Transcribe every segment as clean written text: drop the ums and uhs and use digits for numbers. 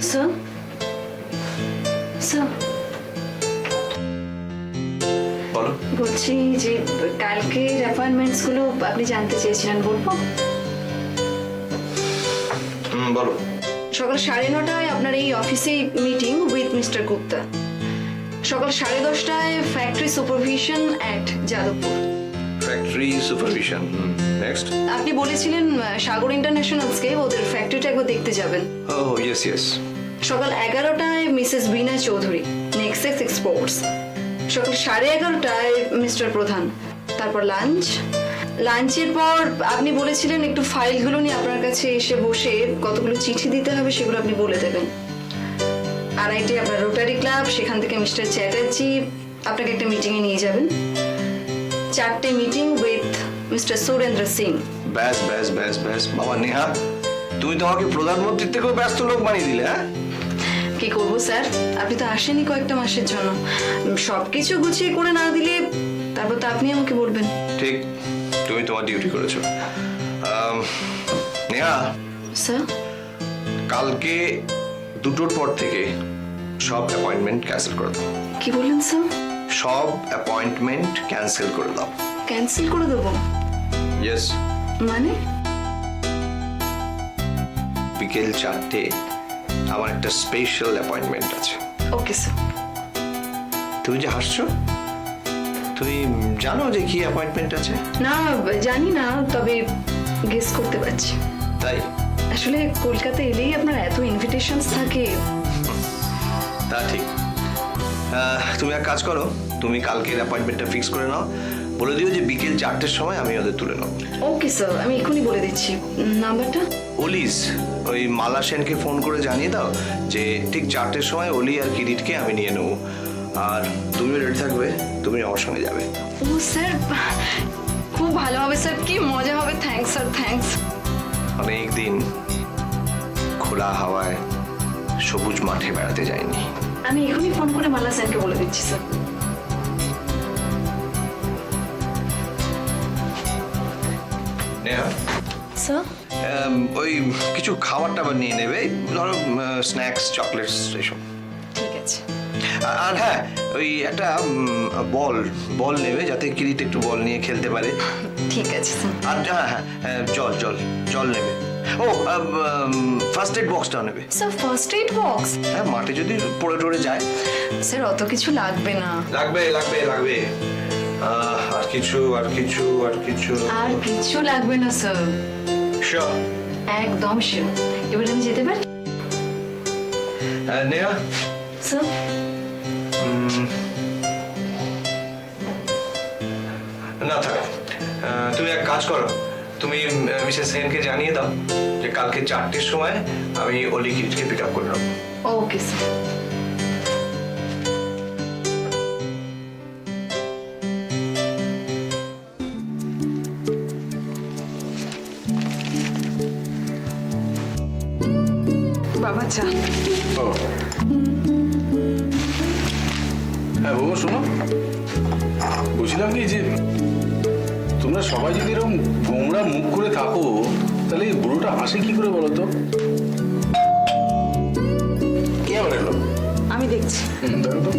Sir sir বলো। বলছি যে কালকের অ্যাপয়েন্টমেন্টস গুলো আপনি জানতে চেয়েছিলেন, বলবো? বলো। সকাল 9:30টায় আপনার এই অফিসে মিটিং উইথ মিস্টার গুপ্তা। সকাল 10:30টায় factory supervision at Jadavpur. Factory supervision, next. আপনি বলেছিলেন সাগর ইন্টারন্যাশনালসকে ওদের ফ্যাক্টরিটা একবার দেখতে যাবেন। Oh yes yes. সকাল 11টায় Mrs Bina Chowdhury, Nexus Exports. সকাল 11:30টায় মিস্টার প্রধান। তারপর লাঞ্চের পর আপনি বলেছিলেন একটু ফাইলগুলো নিয়ে আপনার কাছে এসে বসে কতগুলো চিঠি দিতে হবে সেগুলো আপনি বলে দেবেন। 2:30টায় আপনার রোটারি ক্লাব, সেখান থেকে মিস্টার চ্যাটার্জি আপনাকে একটা মিটিংয়ে নিয়ে যাবেন। 4টে meeting with mister Surendra Singh. ব্যাস ব্যাস ব্যাস ব্যাস বাবা নেহা, তুমি তোমাকে প্রধানমন্ত্রীর থেকেও ব্যস্ত লোক বানিয়ে দিলে। হ্যাঁ, কি করবো স্যার, আপনি তো আসেনি কয়েকটা মাসের জন্য। সবকিছু গুছিয়ে করে না দিলে তারপর তো আপনি আমাকে বলবেন। ঠিক, তুমি তোমার ডিউটি করেছো। নেহা, স্যার কালকে 2টোর পর থেকে সব অ্যাপয়েন্টমেন্ট ক্যান্সেল করে দাও। কি বললেন স্যার? সব অ্যাপয়েন্টমেন্ট ক্যান্সেল করে দাও। ক্যান্সেল করে দেবো ইয়েস। মানে? বিকেল 4টে আমার একটা স্পেশাল অ্যাপয়েন্টমেন্ট আছে। Okay sir. তুমি যে হাসছো, তুমি জানো যে কি অ্যাপয়েন্টমেন্ট আছে? না জানি না, তবে গেস করতে পারছি। তাই? আসলে কলকাতা এলেই আপনার এত ইনভিটেশনস থাকে। তা ঠিক। তুমি এক কাজ করো, তুমি কালকের অ্যাপয়েন্টমেন্টটা ফিক্স করে নাও। বলে দিও যে বিকেল 4টের সময় আমি ওদের তুলে নেবো। ওকে স্যার, আমি এক্ষুনি বলে দিচ্ছি। নাম্বারটা? অলিস, ওই মালা সেনকে ফোন করে জানিয়ে দাও যে ঠিক 4টের সময় অলি আর কিরিটকে আমি নিয়ে নেবো। আর তুমিও রেডি থাকবে, তুমি আমার সঙ্গে যাবে। ও স্যার, খুব ভালো হবে স্যার, কি মজা হবে। Thanks sir, thanks. অনেকদিন খোলা হাওয়ায় সবুজ মাঠে বেড়াতে যাইনি। আমি এখনই ফোন করে মালা স্যারকে বলে দিচ্ছি স্যার। নেহা, স্যার ওই কিছু খাবার টাবার নিয়ে নেবে, ধরো স্ন্যাক্স, চকলেটস এসব। ঠিক আছে। আর হ্যাঁ, ওই একটা বল নেবে যাতে কিরিট একটু বল নিয়ে খেলতে পারে। ঠিক আছে স্যার। আর হ্যাঁ হ্যাঁ, জল নেবে। ও ফার্স্ট এড বক্সটাও নেবে। Sir first aid box? হ্যাঁ, মাঠে যদি পড়ে টড়ে যায়। স্যার অত কিছু লাগবে না। লাগবে লাগবে লাগবে। আর কিছু আর কিছু লাগবে না স্যার। শিওর? একদম শিওর। এবার আমি যেতে পারি? নেহা, স্যার না থাক, তুমি এক কাজ করো, তুমি মিসেস সেনকে জানিয়ে দাও যে কালকে 4টের সময় আমি অলি কিরিটকে পিক আপ করে নেবো। Okay sir. বাবা চা। হ্যাঁ বাবু, শোনো, বলছিলাম কি যে তোমরা সবাই যদি এরকম গোমরা মুখ করে থাকো তাহলে এই বুড়োটা হাসে কি করে বলো তো? কে আবার এলো? আমি দেখছি। দেখো তো।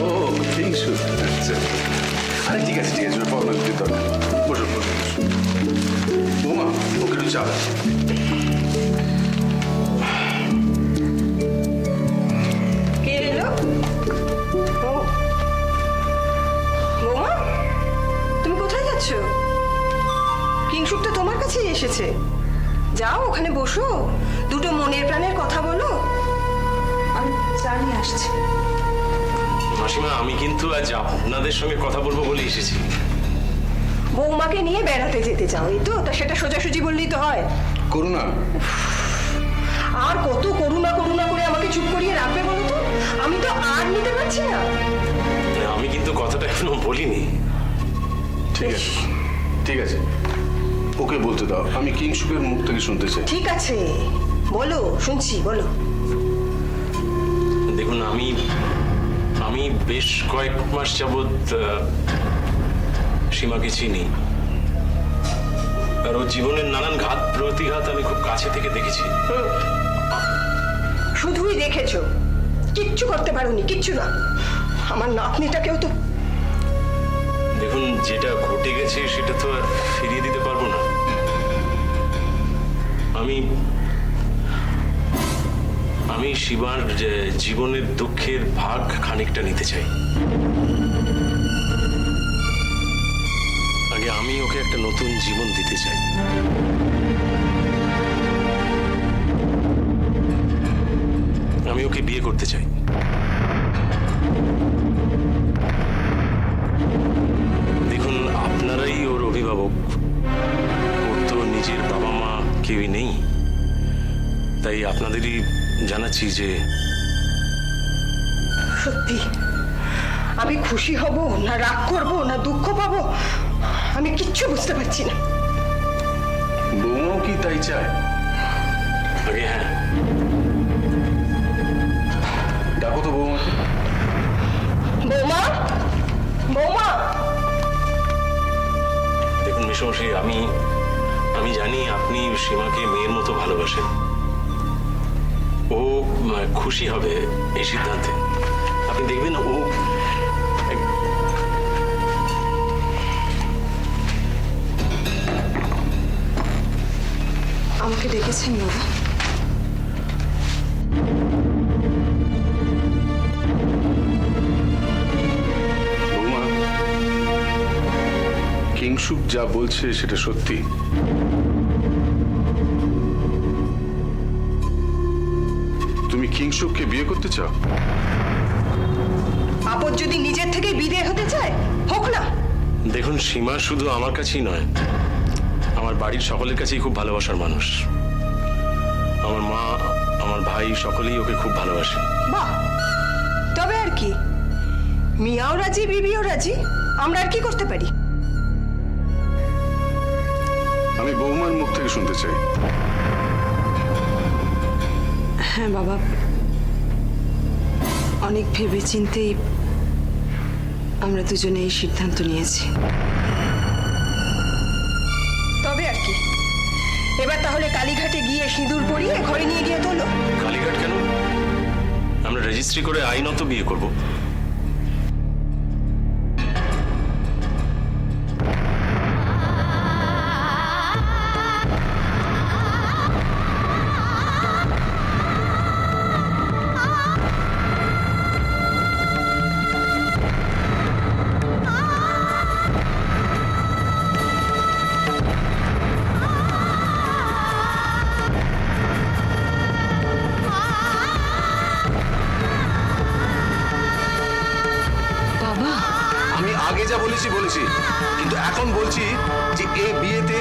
ও ঠিক শুধু, আচ্ছা। আরে ঠিক আছে ফর্মালিটি দরকার। বসো বসো বসো। বৌমা, ওকে একটু চা দাও। কে এলো? বৌমা, তুমি কোথায় যাচ্ছ? কিংশুক তো তোমার কাছেই এসেছে। যাও ওখানে বসো, দুটো মনের প্রাণের কথা বলো। আমি চা নিয়ে আসছি। মাসিমা, আমি কিন্তু আজ আপনাদের সঙ্গে কথা বলবো বলে এসেছি। বৌমাকে নিয়ে বেড়াতে যেতে চাও, এই তো? তা সেটা সোজাসুজি বললেই তো হয়। করুণা, আর কত করুণা করুণা করে আমাকে চুপ করিয়ে রাখবে বলো তো? আমি তো আর নিতে পারছি না। আমি কিন্তু কথাটা এখনো বলিনি। ঠিক আছে ঠিক আছে, ওকে বলতে দাও, আমি কিংশুকের মুখ থেকে শুনতে চাই। ঠিক আছে, বলো, শুনছি, বলো। দেখুন, আমি বেশ কয়েক মাস যাবৎ সীমাকে চিনি, আর ওর জীবনের নানান ঘাত প্রতিঘাত আমি খুব কাছে থেকে দেখেছি। শুধুই দেখেছো, কিচ্ছু করতে পারোনি, কিচ্ছু না। আমার নাতনিটাকেও তো দেখুন, যেটা ঘটে গেছে সেটা তো আর ফিরিয়ে দিতে পারবো না। আমি শিবার যে জীবনের দুঃখের ভাগ খানিকটা নিতে চাই। আগে আমি ওকে একটা নতুন জীবন দিতে চাই। আমি ওকে বিয়ে করতে চাই। দেখুন, আপনারাই ওর অভিভাবক, ওর তো নিজের বাবা মা কেউই নেই, তাই আপনাদেরই জানাচ্ছি যে সত্যি আমি খুশি হব না রাগ করব না দুঃখ পাবো, আমি কিচ্ছু বুঝতে পারছি না। বৌমাও কি তাই চায়? আগে হ্যাঁ, ডাকো তো বৌমাকে। বৌমা, বৌমা। দেখুন মেশমশাই, আমি জানি আপনি সীমাকে মেয়ের মতো ভালোবাসেন। ও খুশি হবে এই সিদ্ধান্তে। আপনি দেখবেন ও আমাকে ডেকেছেন বাবা? বৌমা, কিংশুক যা বলছে সেটা সত্যি। তুমি কিংশুককে বিয়ে করতে চাও? আপদ যদি নিজের থেকে বিদেয় হতে চায়, হোক না। দেখুন, সীমা শুধু আমার কাছেই নয়, আমার বাড়ির সকলের কাছেই খুব ভালোবাসার মানুষ। আমার মা, আমার ভাই সকলেই ওকে খুব ভালোবাসে। বাহ, তবে আর কি, মিয়াও রাজি বিবিও রাজি, আমরা আর কি করতে পারি? আমি বৌমার মুখ থেকে শুনতে চাই। হ্যাঁ বাবা, অনেক ভেবে চিন্তেই আমরা দুজনে এই সিদ্ধান্ত নিয়েছি। তবে আর কি, এবার তাহলে কালীঘাটে গিয়ে সিঁদুর পরিয়ে ঘরে নিয়ে গিয়ে তোলো। কালীঘাট কেন? আমরা রেজিস্ট্রি করে আইনত বিয়ে করব। বাবা, আমি আগে যা বলেছি, কিন্তু এখন বলছি যে এই বিয়েতে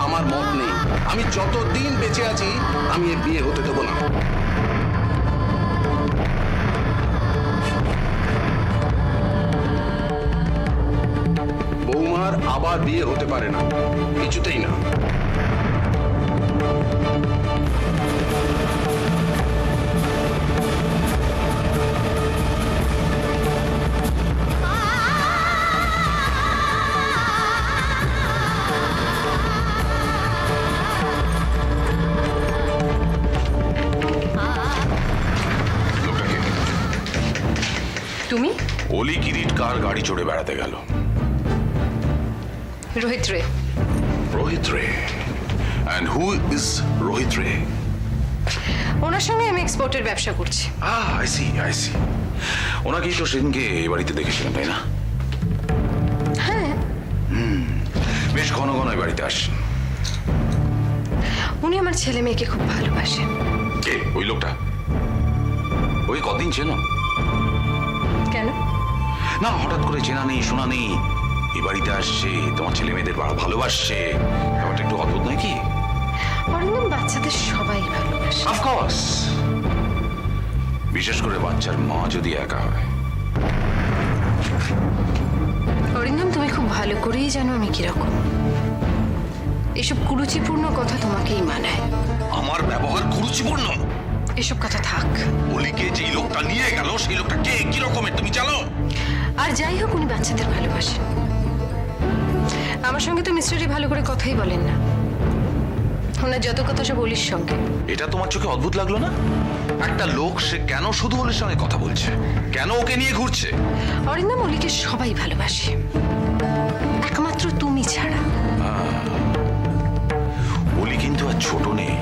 আমার মত নেই। আমি যতদিন বেঁচে আছি আমি এই বিয়ে হতে দেবো না। বৌমার আবার বিয়ে হতে পারে না, কিছুতেই না। তুমি? অলি কিরিট কার গাড়ি চড়ে বেড়াতে গেল? রোহিত রে। রোহিত রে। And who is রোহিত রে? ওনার সঙ্গে আমি এক্সপোর্টের ব্যবসা করছি। I see. ওনাকেই তো সেদিনকে এই বাড়িতে দেখেছিলেন, তাই না? হ্যাঁ, বেশ ঘন ঘন এই বাড়িতে আসছেন। উনি আমার ছেলে মেয়েকে খুব ভালোবাসেন। কে ওই লোকটা? ওই কদিন চেনো? কেন? না, হঠাৎ করে চেনা নেই শোনা নেই, এই বাড়িতে আসছে, তোমার ছেলে মেয়েদের ভালোবাসছে, ব্যাপারটা একটু অদ্ভুত নয় কি? অরিন্দম বাচ্চাদের সবাই ভালোবাসে। অফকোর্স, বিশেষ করে বাচ্চার মা যদি একা হয়। অরিন্দম, তুমি খুব ভালো করেই জানো আমি কিরকম। এসব কুরুচিপূর্ণ কথা তোমাকেই মানায়। আমার ব্যবহার কুরুচিপূর্ণ? এসব কথা থাক। অলিকে যেই লোকটা নিয়ে গেল সেই লোকটা কে, কি রকমের তুমি জানো? আর যাই হোক, উনি বাচ্চাদের ভালোবাসেন। আমার সঙ্গে তো মিস্টারি ভালো করে কথাই বলেন না, ওনার যত কথা সব অলির সঙ্গে। এটা তোমার চোখে অদ্ভুত লাগলো না? একটা লোক সে কেন শুধু অলির সঙ্গে কথা বলছে, কেন ওকে নিয়ে ঘুরছে? অরিন্দম, অলিকে সবাই ভালোবাসে, একমাত্র তুমি ছাড়া। অলি কিন্তু আর ছোট নেই,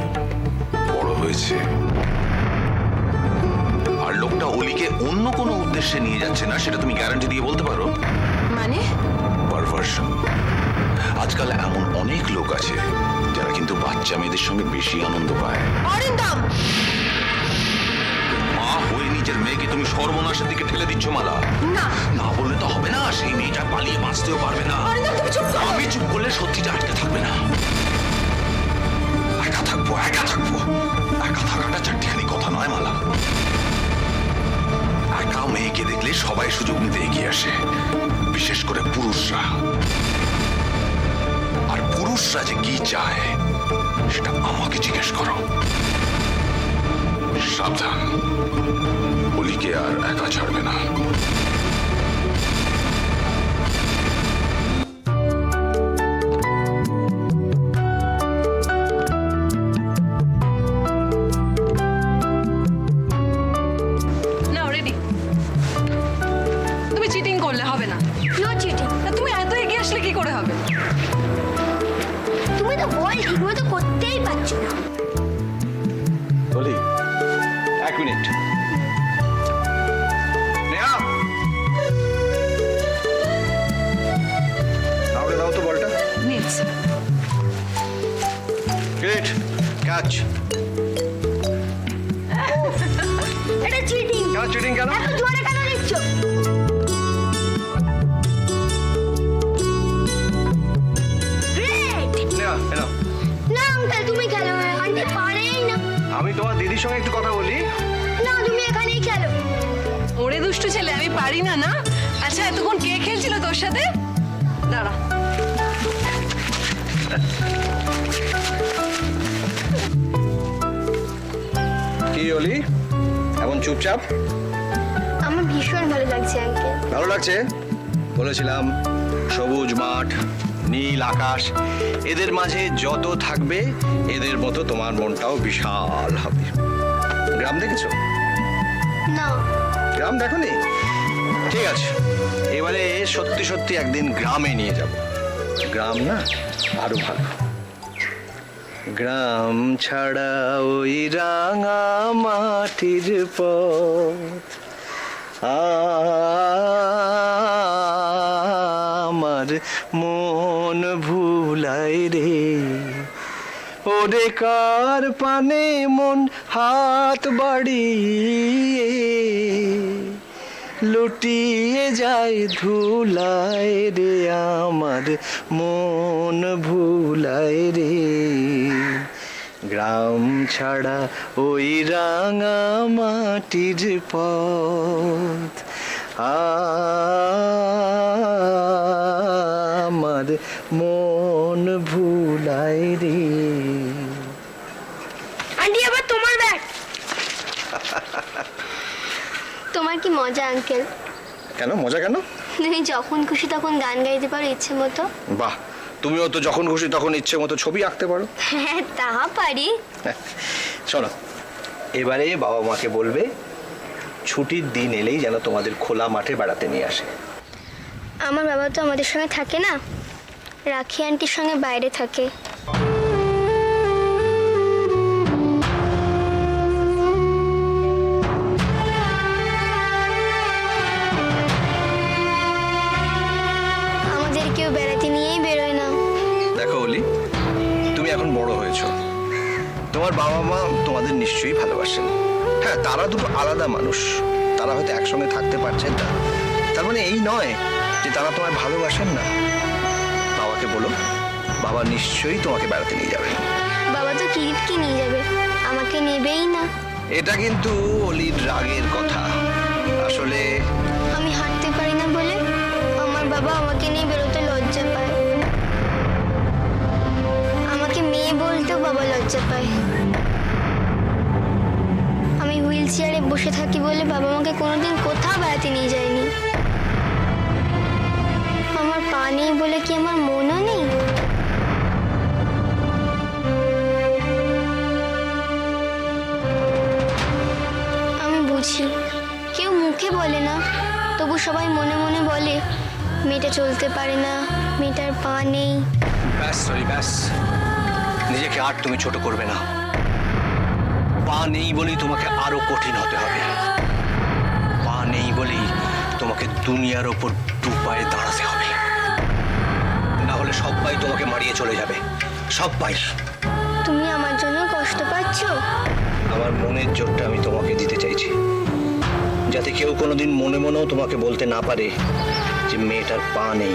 বড় হয়েছে। আর লোকটা অলিকে অন্য কোনো উদ্দেশ্যে নিয়ে যাচ্ছে না, সেটা তুমি গ্যারান্টি দিয়ে বলতে পারো? মানে? পারভার্সন। আজকাল এমন অনেক লোক আছে যারা কিন্তু বাচ্চা মেয়েদের সঙ্গে বেশি আনন্দ পায়। অরিন্দম, মা হয়ে নিজের মেয়েকে তুমি সর্বনাশের দিকে ঠেলে দিচ্ছ মালা। না। না বললে তো হবে না, সেই মেয়েটা পালিয়ে বাঁচতেও পারবে না। অরিন্দম, তুমি চুপ করো। আমি চুপ করলে সত্যিটা আটকে থাকবে না। একা থাকবো, একা থাকবো। একা থাকাটা চারটিখানি কথা নয় মালা। একা মেয়েকে দেখলে সবাই সুযোগ নিতে এগিয়ে আসে, বিশেষ করে পুরুষরা। আর পুরুষরা যে কি চায় সেটা আমাকে জিজ্ঞেস করো। সাবধান, অলিকে আর একা ছাড়বে না। না রেডি। তুমি চিটিং করলে হবে না। No cheating. না, তুমি এত এগিয়ে আসলে কি করে হবে? তুমি তো বল ঠিকমতো করতেই পারছো না। অলি, এক মিনিট। নেহা, তাহলে দাও তো বলটা। নিস। Great catch. এটা চিটিং। কেন চিটিং কেন? এত জোরে কেন দিচ্ছ? গ্রেট। নেহা, এনাও। না আঙ্কেল, তুমি খেলো, আন্টি পারেই না। আমি তোমার দিদির সঙ্গে একটু কথা বলি। না, তুমি এখানেই খেলো। ওরে দুষ্টু ছেলে, আমি পারি না। না, আচ্ছা এতক্ষণ কে খেলছিল তোর সাথে? দাঁড়া। কি অলি, এখন চুপচাপ? আমার ভীষণ ভালো লাগছে আঙ্কেল। ভালো লাগছে? বলেছিলাম সবুজ মাঠ, নীল আকাশ, এদের মাঝে যত থাকবে এদের মতো তোমার মনটাও বিশাল হবে। গ্রাম দেখেছো? না। গ্রাম দেখোনি? ঠিক আছে, এবারে সত্যি সত্যি একদিন গ্রামে নিয়ে যাব। গ্রাম না আরো ভালো। গ্রাম ছাড়া ওই রাঙা মাটির পথ আমার মন ভুলাই রে। ওরে কার পানে মন হাত বাড়িয়ে লুটিয়ে যায় ধুলায় রে, আমার মন ভুলায় রে। গ্রাম ছাড়া ওই রাঙা মাটির পথ আমার মন ভুলায় রে। আন্টি, আবার তোমার ব্যাট। তোমার কি মজা আঙ্কেল। কেন মজা কেন? তুমি যখন খুশি তখন গান গাইতে পারো ইচ্ছে মতো। বাহ, তুমিও তো যখন খুশি তখন ইচ্ছে মতো ছবি আঁকতে পারো। হ্যাঁ, তা পারি। শোনো, এবারে বাবা মাকে বলবে ছুটির দিন এলেই যেন তোমাদের খোলা মাঠে বেড়াতে নিয়ে আসে। আমার বাবা তো আমাদের সঙ্গে থাকে না, রাখি আন্টির সঙ্গে বাইরে থাকে। আমাদের কেউ বেড়াতে নিয়েই বেরোয় না। দেখো অলি, তুমি এখন বড় হয়েছো, তোমার বাবা মা তোমাদের নিশ্চয়ই ভালোবাসেন। হ্যাঁ, তারা দুটো আলাদা মানুষ, তারা হয়তো একসঙ্গে থাকতে পারছেন না, তার মানে এই নয় যে তারা তোমায় ভালোবাসেন না। বাবাকে বলো, বাবা নিশ্চয়ই তোমাকে বেড়াতে নিয়ে যাবেন। বাবা তো কিরিটকে নিয়ে যাবে, আমাকে নেবেই না। এটা কিন্তু অলির রাগের কথা। আসলে আমি হাঁটতে পারি না বলে আমার বাবা আমাকে নিয়ে বেরোতে লজ্জা পায়। আমাকে মেয়ে বলতেও বাবা লজ্জা পায়। বসে থাকি বলে বাবা আমাকে কোনোদিন কোথাও বেড়াতে নিয়ে যায়নি। আমার পা নেই বলে কি আমার মনও নেই? আমি বুঝি কেউ মুখে বলে না, তবু সবাই মনে মনে বলে মেয়েটা চলতে পারে না, মেয়েটার পা নেই। ব্যাস সরি ব্যাস, নিজেকে আর তুমি ছোট করবে না। পা নেই বলেই তোমাকে আরো কঠিন হতে হবে। পা নেই বলেই তোমাকে দুনিয়ার ওপর দু পায়ে দাঁড়াতে হবে, না হলে সবাই তোমাকে মারিয়ে চলে যাবে, সবাই। তুমি আমার জন্য কষ্ট পাচ্ছ? আমার মনের জোরটা আমি তোমাকে দিতে চাইছি, যাতে কেউ কোনোদিন মনে মনেও তোমাকে বলতে না পারে যে মেয়েটার পা নেই।